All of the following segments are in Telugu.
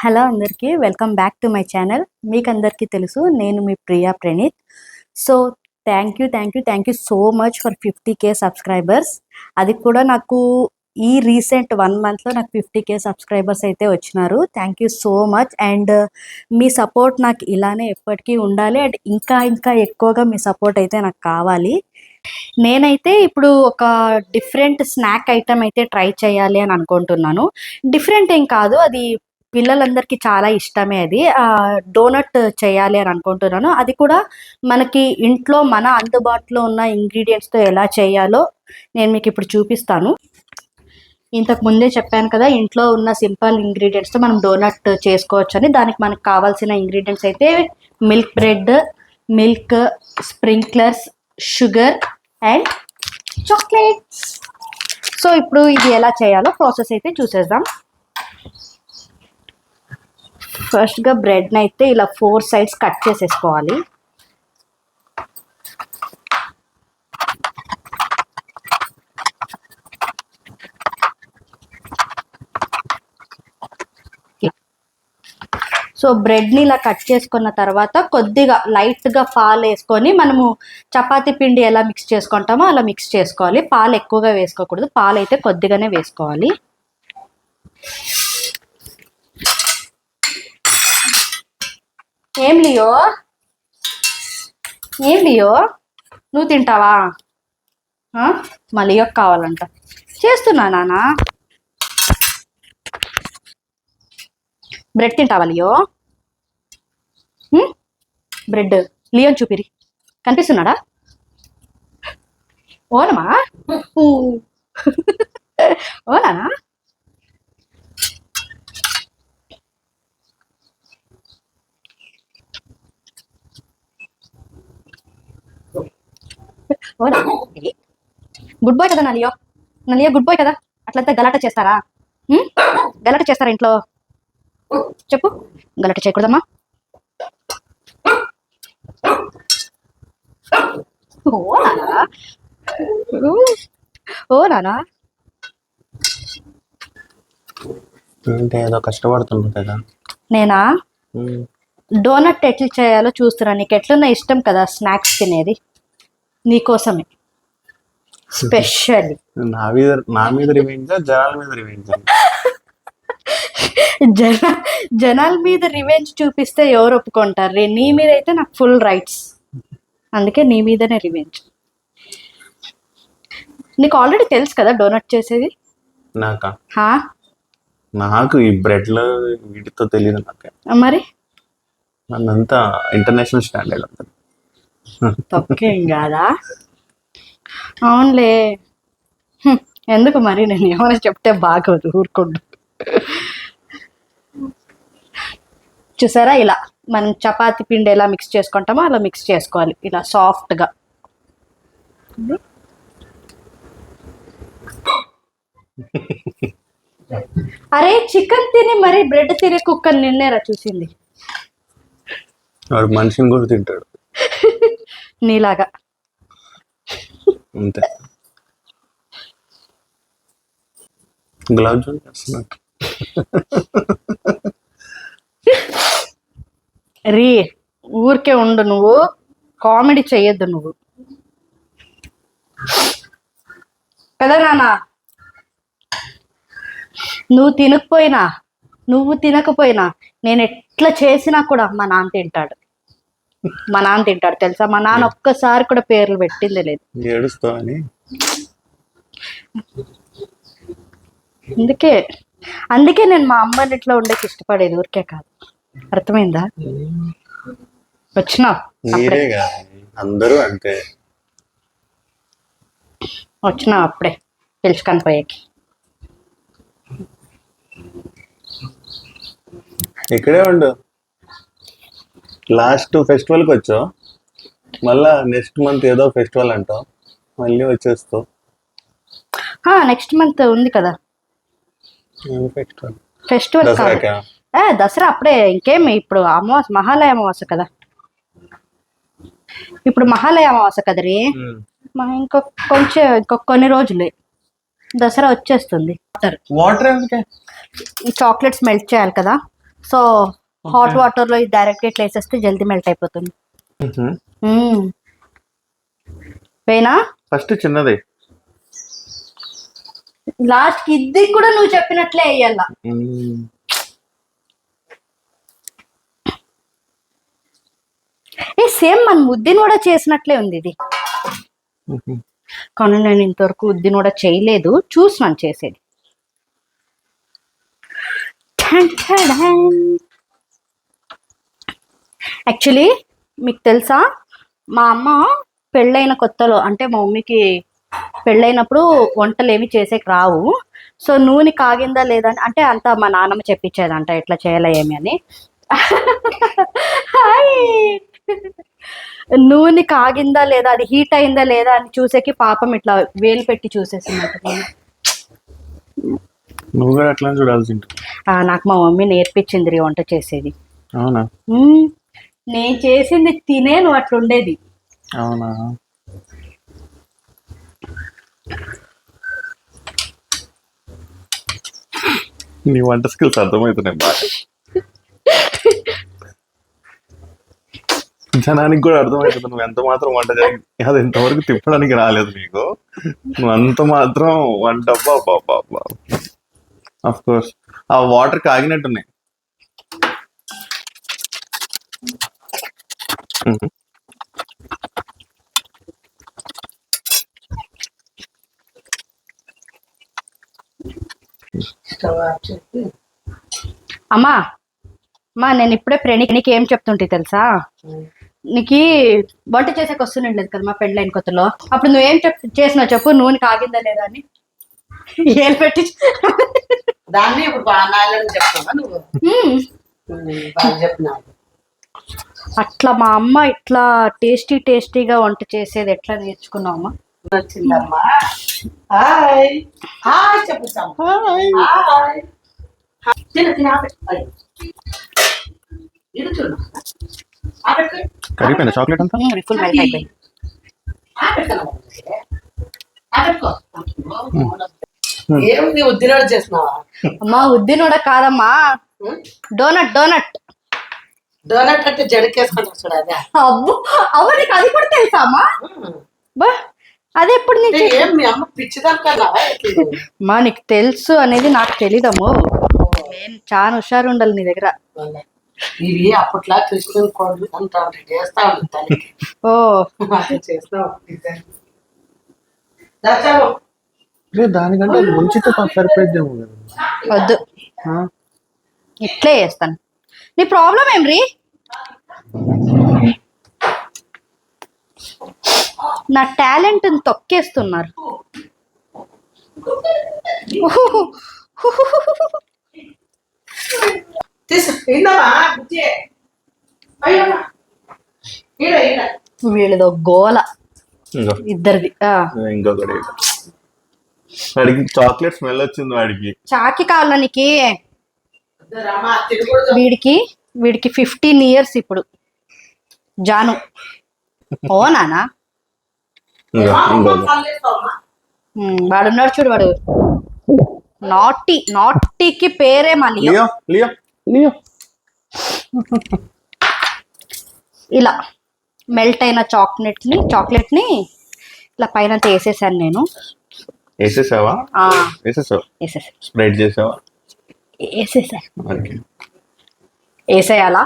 హలో అందరికీ welcome back to my channel. మీకు అందరికీ తెలుసు నేను మీ Priya Praneeth. So thank you so much for 50K subscribers. అది కూడా నాకు ఈ రీసెంట్ 1 మంత్లో నాకు 50K సబ్స్క్రైబర్స్ అయితే వచ్చినారు. Thank you so much. And me support నాకు ఇలానే ఎప్పటికీ ఉండాలి. అండ్ ఇంకా ఎక్కువగా మీ సపోర్ట్ అయితే నాకు కావాలి. నేనైతే ఇప్పుడు ఒక డిఫరెంట్ స్నాక్ ఐటమ్ అయితే ట్రై చేయాలి అని అనుకుంటున్నాను. డిఫరెంట్ ఏం కాదు, అది పిల్లలందరికీ చాలా ఇష్టమే. అది డోనట్ చేయాలి అని అనుకుంటున్నాను. అది కూడా మనకి ఇంట్లో మన అందుబాటులో ఉన్న ఇంగ్రీడియంట్స్తో ఎలా చేయాలో నేను మీకు ఇప్పుడు చూపిస్తాను. ఇంతకు ముందే చెప్పాను కదా, ఇంట్లో ఉన్న సింపుల్ ఇంగ్రీడియంట్స్తో మనం డోనట్ చేసుకోవచ్చు అని. దానికి మనకు కావాల్సిన ఇంగ్రీడియంట్స్ అయితే milk bread, milk, sprinklers, sugar and chocolates. So ఇప్పుడు ఇది ఎలా చేయాలో ప్రాసెస్ అయితే చూసేద్దాం. ఫస్ట్గా బ్రెడ్ని అయితే ఇలా 4 సైడ్స్ కట్ చేసేసుకోవాలి. సో బ్రెడ్ని ఇలా కట్ చేసుకున్న తర్వాత కొద్దిగా లైట్గా పాలు వేసుకొని మనము చపాతీ పిండి ఎలా మిక్స్ చేసుకుంటామో అలా మిక్స్ చేసుకోవాలి. పాలు ఎక్కువగా వేసుకోకూడదు, పాలు అయితే కొద్దిగానే వేసుకోవాలి. ఏం లియో నువ్వు తింటావా? మా లియోకి కావాలంట. చేస్తున్నా నాన్న. బ్రెడ్ తింటావా లియో? బ్రెడ్ లియోని చూపిరి. కనిపిస్తున్నాడా? ఓనమా ఓనా? గుడ్ బాయ్ కదా నలియో గుడ్ బాయ్ కదా. అట్లంతా గలాట చేస్తారా? గలాట చేస్తారా ఇంట్లో? చెప్పు, గలాట చేయకూడదమ్మా. ఓ నానా ఏదో కష్టపడుతున్నా కదా. నేనా డోనట్ ఎట్లా చేయాలో చూస్తున్నా. నీకు ఎట్లున్నా ఇష్టం కదా స్నాక్స్ తినేది, నీకోసమే స్పెషల్. నా మీద రివెంజ్, జనాల మీద రివెంజ్. జనాల మీద రివెంజ్ చూపిస్తే ఎవరు ఒప్పుకుంటారు? నీ మీద అయితే నాకు ఫుల్ రైట్స్, అందుకే నీ మీదనే రివెంజ్. నీకు ఆల్రెడీ తెలుసు కదా డోనట్ చేసేది. నాకు ఈ బ్రెడ్ లో వీటితో తెలియదు. నాకు మరి నన్నంతా ఇంటర్నేషనల్ స్టాండర్డ్ ఉంటుంది. తప్పేం కాదా? అవునులే. ఎందుకు మరి నేను ఏమైనా చెప్తే బాగోదు, ఊరుకోండు. చూసారా, ఇలా మనం చపాతీ పిండి ఎలా మిక్స్ చేసుకుంటామో అలా మిక్స్ చేసుకోవాలి, ఇలా సాఫ్ట్గా. అరే చికెన్ తిని మరి బ్రెడ్ తినే కుక్కని నిన్నేరా చూసింది. వాడు మనిషిని కూడా తింటాడు నీలాగా. అంతే. గులాబ్ జామ్ చేస్తున్నట్టు. రీ ఊరికే ఉండు, నువ్వు కామెడీ చెయ్యొద్దు నువ్వు కదా నాన్న. నువ్వు తినకపోయినా నేను ఎట్లా చేసినా కూడా మా నాన్న తింటాడు. తెలుసా? మా నాన్న ఒక్కసారి కూడా పేర్లు పెట్టింది లేదు. ఏడుస్తావని. అందుకే నేను మా అమ్మని ఇట్లా ఉండేకి ఇష్టపడేది, ఊరికే కాదు. అర్థమైందా? అందరూ అంతే. వచ్చినావు అప్పుడే పిలుచుకొని పోయేకి. ఇక్కడే ఉండు. లాస్ట్ ఫెస్టివల్కి వచ్చావు, మళ్ళా నెక్స్ట్ మంత్ ఏదో ఫెస్టివల్ అంటావు, మళ్ళీ వచ్చేస్తావు. నెక్స్ట్ మంత్ ఉంది కదా ఫెస్టివల్. దసరా అప్పుడే. ఇంకేం ఇప్పుడు అమావాస్య, మహాలయ అమావాస్య కదా. ఇప్పుడు మహాలయ అమావాస్య కదా రీ. ఇంకొక కొన్ని రోజులే దసరా వచ్చేస్తుంది. వాటర్ ఎందుకే? ఈ చాక్లెట్స్ మెల్ట్ చేయాలి కదా, సో హాట్ వాటర్ లో డైరెక్ట్ ఇట్లా వేసేస్తే జల్దీ మెల్ట్ అయిపోతుంది. వేనా ఫస్ట్ చిన్నది, లాస్ట్ కి ఇది కూడా నువ్వు చెప్పినట్లే వేయాల. సేమ్ మన ఉద్దిని కూడా చేసినట్లే ఉంది ఇది, కానీ నేను ఇంతవరకు ఉద్దిని కూడా చేయలేదు, చూసినాను చేసేది. యాక్చువల్లీ మీకు తెలుసా, మా అమ్మ పెళ్ళైన కొత్తలో, అంటే మా మమ్మీకి పెళ్ళైనప్పుడు వంటలు ఏమి చేసేకి రావు. సో నూనె కాగిందా లేదా అంటే అంతా మా నాన్నమ్మ చెప్పించేదంట ఎట్లా చేయాలా ఏమి అని. నూనె కాగిందా లేదా, అది హీట్ అయిందా లేదా అని చూసేకి పాపం ఇట్లా వేలు పెట్టి చూసేసినట్టు. నువ్వు కూడా అట్లా చూడాల్సింది. నాకు మా మమ్మీ నేర్పించింది వంట చేసేది. అవునా? నేను చేసింది తినే నువ్వు అట్లా ఉండేది. అవునా? నీ వంట స్కిల్స్ అర్థమవుతున్నాయి బాగా. జనానికి కూడా అర్థమవుతుంది నువ్వు ఎంత మాత్రం వంట చేయ, అది ఇంతవరకు తిప్పడానికి రాలేదు నీకు, నువ్వు అంత మాత్రం వంట. ఆఫ్ కోర్స్ ఆ వాటర్ కాగినట్టున్నాయి. అమ్మా అమ్మా, నేను ఇప్పుడే ప్రణీకి ఏం చెప్తుంటే తెలుసా, నీకు వంట చేసేకి వస్తుండలేదు కదా మా పెళ్ళైన కొత్తలో, అప్పుడు నువ్వేం చేసినావు చెప్పు, నూనె కాగిందా లేదా అని ఏం పెట్టి దాన్ని ఇప్పుడు చెప్తావా నువ్వు? చెప్పినావు అట్లా మా అమ్మ ఇట్లా టేస్టీగా వంట చేసేది ఎట్లా నేర్చుకున్నావమ్మా? వచ్చిందమ్మా. హాయ్ హాయ్ చెప్పు. హాయ్ కరిగిపోయింది చాక్లెట్ అంతా, ఫుల్ మెల్ట్ అయిపోయింది. ఏమి ఉద్దినోడు చేసినావా? అమ్మా ఉద్దినోడ కాదమ్మా, డోనట్ డోనట్ డోనట్ అంటే జడకేసుకుంటా చూడాలి. అబ్బో అవ్వ, నీకు అది కూడా తెలుసా అమ్మా? బా అది ఎప్పుడు నీకు ఏం మీ అమ్మ పిచ్చిదానికన్నావా? అమ్మా నీకు తెలుసు అనేది నాకు తెలీదమ్మో, నేను చాలా హుషారు ఉండాలి నీ దగ్గర. ఇవి అప్పట్లా కృష్ణుని కోళ్ళు అంతా చేస్తా ఉంటాను. ఓ చేస్తావు దానికంటే ముంచితే సరిపోయిద్దేమో కదా. వద్దు, ఇట్లే చేస్తాను. నీ ప్రాబ్లం ఏం రీ? నా టాలెంట్ తొక్కేస్తున్నారు. వీళ్ళదో గోల ఇద్దరిది. ఇంకొకటి వాడికి చాక్లెట్ స్మెల్ వచ్చింది, వాడికి చాకి కావాలా నీకు? వీడికి 15 years ఇప్పుడు. జాను ఓ నానా వాడున్నాడు చూడు, వాడు నాటీకి పేరే మా లియో. ఇలా మెల్ట్ అయిన చాక్లెట్ ని ఇలా పైన వేసేసాను నేను. వేసేసావా? స్ప్రెడ్ చేసావా? వేసేయాలా?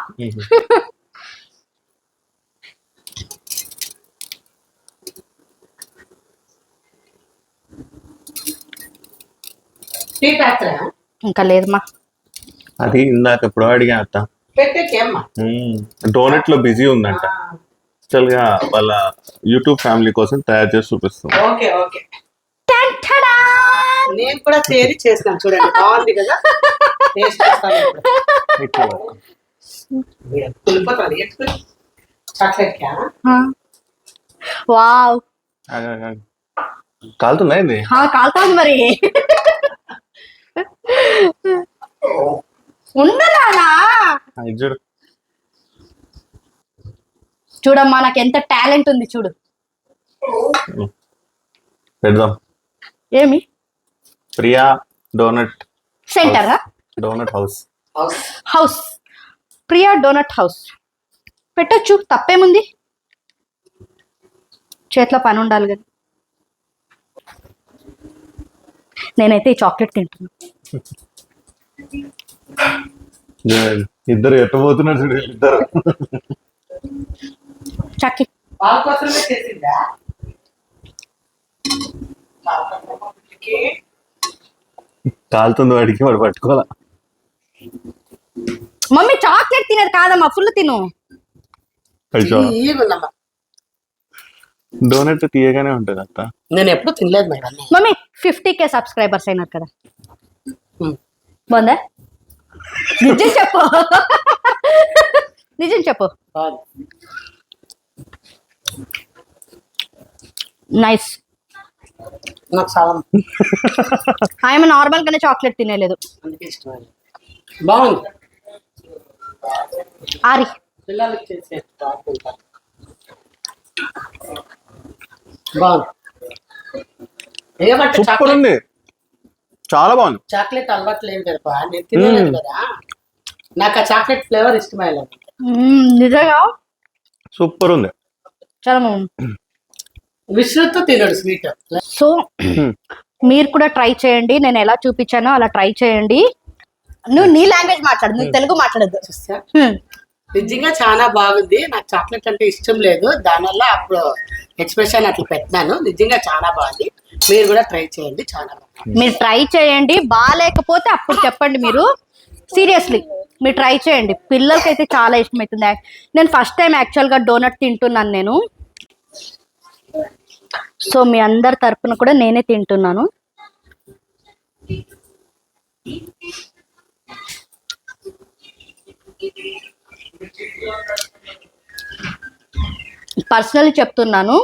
ఇంకా లేదమ్మా. అది ఇందాక ఎప్పుడో అడిగా అత్త, డోనట్ లో బిజీ ఉందంట, యాక్చువల్ గా వాళ్ళ యూట్యూబ్ ఫ్యామిలీ కోసం తయారు చేసి చూపిస్తాం. నేను కూడా తేరి చేసినాను చూడండి, బాగుంది కదా. వావ్, కాలుతుందా ఇది? కాలుతుంది మరి. ఉండరానా చూడు, చూడమ్మా నాకు ఎంత టాలెంట్ ఉంది చూడు. పెడదాం. ఏమి ప్రియా డోనట్ సెంటరా? Donut house. House, Priya donut house పెట్టొచ్చు, తప్పేముంది, చేతిలో పని ఉండాలి కదా. నేనైతే ఈ చాక్లెట్ తింటున్నా. ఇద్దరు ఎట్టబోతున్నారు చూడు ఇద్దరు. చక్కి వాళ్ళ కోసమే చేసిందా? కాలుతుంది వాడికి, వాడు పట్టుకోవాలా. మమ్మీ చాక్లెట్ తినేది కాదమ్మా, ఫుల్ తిను. ఈగుందమ్మా. డోనట్ తీయగానే ఉంటుంది అత్త. నేను ఎప్పుడు తినలేదు మేడం. మమ్మీ 50K సబ్స్క్రైబర్స్ అయినారు కదా, బాగుందా? నిజం చెప్పు, నిజం చెప్పు. నైస్. నాకు సగం ఆమె నార్మల్ గానే చాక్లెట్ తినేలేదు. అందుకే ఇష్టం. బాగుంది. ఆరి పిల్లలకి చేసే బాగుంది. ఏమంటే సూపర్ ఉంది, చాలా బాగుంది. చాక్లెట్ అలవాటు లేదు కదా, నేను తినలేదు కదా, నాకు ఆ చాక్లెట్ ఫ్లేవర్ ఇష్టమైన. నిజంగా సూపర్ ఉంది. చాలా విశ్రుత్ తినడు స్వీట్. సో మీరు కూడా ట్రై చేయండి, నేను ఎలా చూపించానో అలా ట్రై చేయండి. నువ్వు నీ లాంగ్వేజ్ మాట్లాడు, నువ్వు తెలుగు మాట్లాడద్దు. నిజంగా చాలా బాగుంది. నాకు చాక్లెట్ అంటే ఇష్టం లేదు, దానివల్ల అప్పుడు ఎక్స్ప్రెషన్ అట్లా పెట్టినాను. నిజంగా చాలా బాగుంది, మీరు కూడా ట్రై చేయండి. చాలా బాగుంది, మీరు ట్రై చేయండి. బాగాలేకపోతే అప్పుడు చెప్పండి. మీరు సీరియస్లీ మీరు ట్రై చేయండి, పిల్లలకైతే చాలా ఇష్టమవుతుంది. నేను ఫస్ట్ టైం యాక్చువల్గా డోనట్ తింటున్నాను నేను. సో మీ అందరి తరపున కూడా నేనే తింటున్నాను. పర్సనల్లీ చెప్తున్నాను,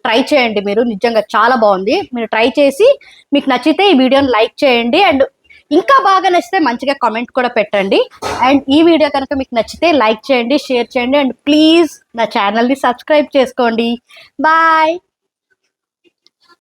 ట్రై చేయండి మీరు, నిజంగా చాలా బాగుంది. మీరు ట్రై చేసి మీకు నచ్చితే ఈ వీడియోని లైక్ చేయండి, అండ్ ఇంకా బాగా నచ్చితే మంచిగా కామెంట్ కూడా పెట్టండి. అండ్ ఈ వీడియో కనుక మీకు నచ్చితే లైక్ చేయండి, షేర్ చేయండి, అండ్ ప్లీజ్ నా ఛానల్ని సబ్స్క్రైబ్ చేసుకోండి. బాయ్.